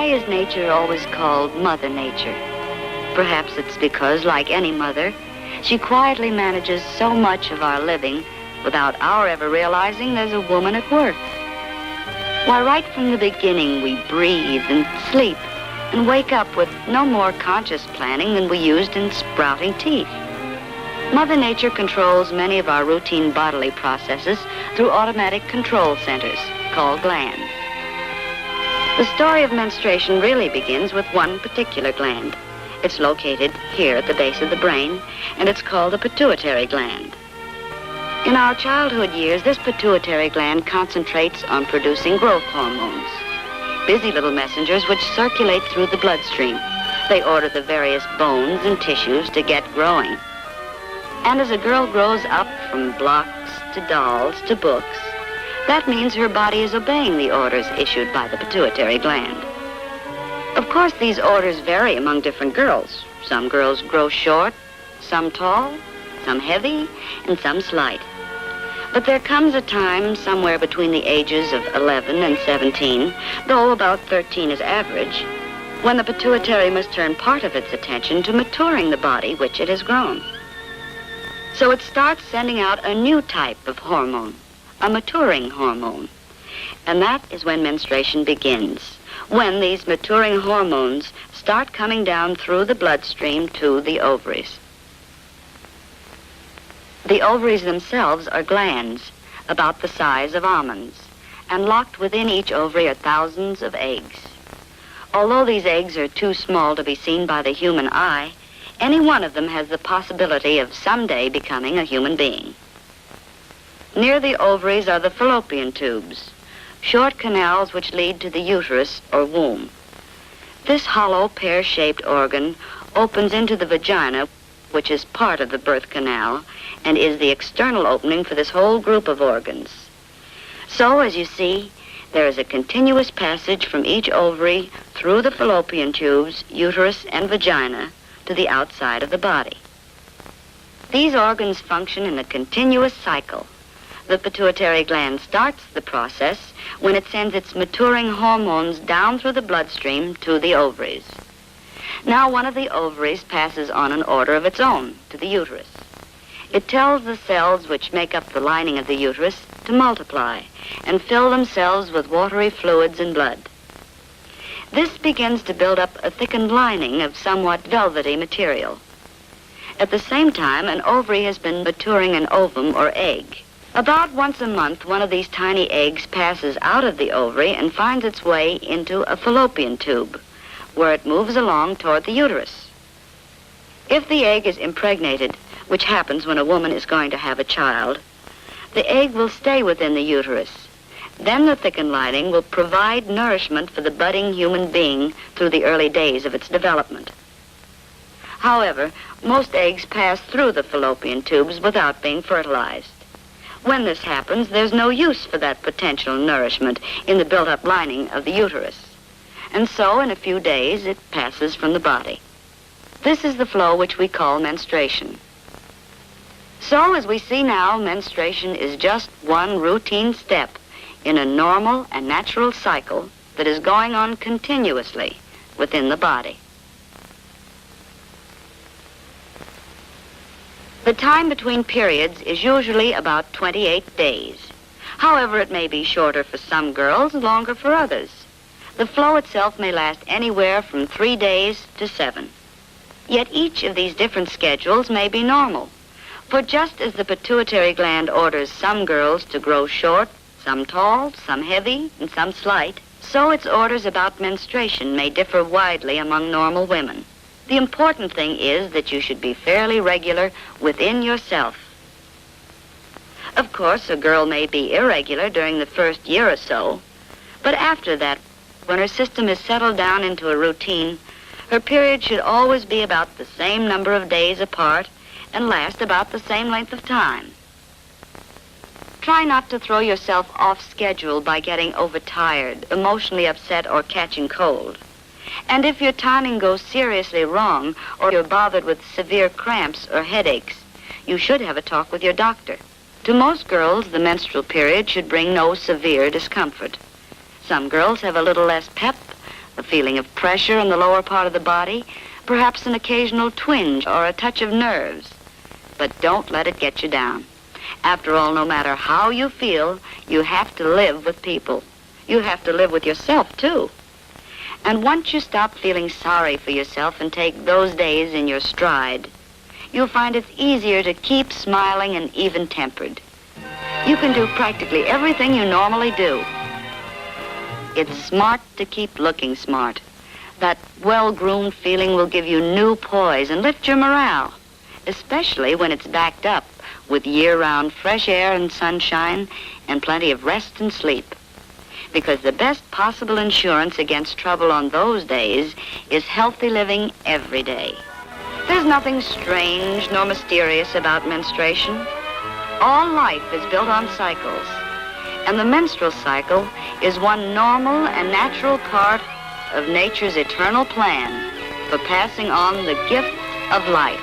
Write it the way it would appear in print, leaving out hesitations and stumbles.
Why is nature always called Mother Nature? Perhaps it's because, like any mother, she quietly manages so much of our living without our ever realizing there's a woman at work. Why, right from the beginning, we breathe and sleep and wake up with no more conscious planning than we used in sprouting teeth. Mother Nature controls many of our routine bodily processes through automatic control centers called glands. The story of menstruation really begins with one particular gland. It's located here at the base of the brain, and it's called the pituitary gland. In our childhood years, this pituitary gland concentrates on producing growth hormones, busy little messengers which circulate through the bloodstream. They order the various bones and tissues to get growing. And as a girl grows up from blocks to dolls to books, that means her body is obeying the orders issued by the pituitary gland. Of course, these orders vary among different girls. Some girls grow short, some tall, some heavy, and some slight. But there comes a time somewhere between the ages of 11 and 17, though about 13 is average, when the pituitary must turn part of its attention to maturing the body which it has grown. So it starts sending out a new type of hormone, a maturing hormone. And that is when menstruation begins, when these maturing hormones start coming down through the bloodstream to the ovaries. The ovaries themselves are glands about the size of almonds, and locked within each ovary are thousands of eggs. Although these eggs are too small to be seen by the human eye, any one of them has the possibility of someday becoming a human being. Near the ovaries are the fallopian tubes, short canals which lead to the uterus or womb. This hollow, pear-shaped organ opens into the vagina, which is part of the birth canal, and is the external opening for this whole group of organs. So, as you see, there is a continuous passage from each ovary through the fallopian tubes, uterus, and vagina to the outside of the body. These organs function in a continuous cycle. The pituitary gland starts the process when it sends its maturing hormones down through the bloodstream to the ovaries. Now one of the ovaries passes on an order of its own to the uterus. It tells the cells which make up the lining of the uterus to multiply and fill themselves with watery fluids and blood. This begins to build up a thickened lining of somewhat velvety material. At the same time, an ovary has been maturing an ovum or egg. About once a month, one of these tiny eggs passes out of the ovary and finds its way into a fallopian tube, where it moves along toward the uterus. If the egg is impregnated, which happens when a woman is going to have a child, the egg will stay within the uterus. Then the thickened lining will provide nourishment for the budding human being through the early days of its development. However, most eggs pass through the fallopian tubes without being fertilized. When this happens, there's no use for that potential nourishment in the built-up lining of the uterus. And so, in a few days, it passes from the body. This is the flow which we call menstruation. So, as we see now, menstruation is just one routine step in a normal and natural cycle that is going on continuously within the body. The time between periods is usually about 28 days. However, it may be shorter for some girls, longer for others. The flow itself may last anywhere from 3 days to 7. Yet each of these different schedules may be normal. For just as the pituitary gland orders some girls to grow short, some tall, some heavy, and some slight, so its orders about menstruation may differ widely among normal women. The important thing is that you should be fairly regular within yourself. Of course, a girl may be irregular during the first year or so, but after that, when her system is settled down into a routine, her period should always be about the same number of days apart and last about the same length of time. Try not to throw yourself off schedule by getting overtired, emotionally upset, or catching cold. And if your timing goes seriously wrong, or you're bothered with severe cramps or headaches, you should have a talk with your doctor. To most girls, the menstrual period should bring no severe discomfort. Some girls have a little less pep, a feeling of pressure in the lower part of the body, perhaps an occasional twinge or a touch of nerves. But don't let it get you down. After all, no matter how you feel, you have to live with people. You have to live with yourself, too. And once you stop feeling sorry for yourself and take those days in your stride, you'll find it's easier to keep smiling and even-tempered. You can do practically everything you normally do. It's smart to keep looking smart. That well-groomed feeling will give you new poise and lift your morale, especially when it's backed up with year-round fresh air and sunshine and plenty of rest and sleep. Because the best possible insurance against trouble on those days is healthy living every day. There's nothing strange nor mysterious about menstruation. All life is built on cycles, and the menstrual cycle is one normal and natural part of nature's eternal plan for passing on the gift of life.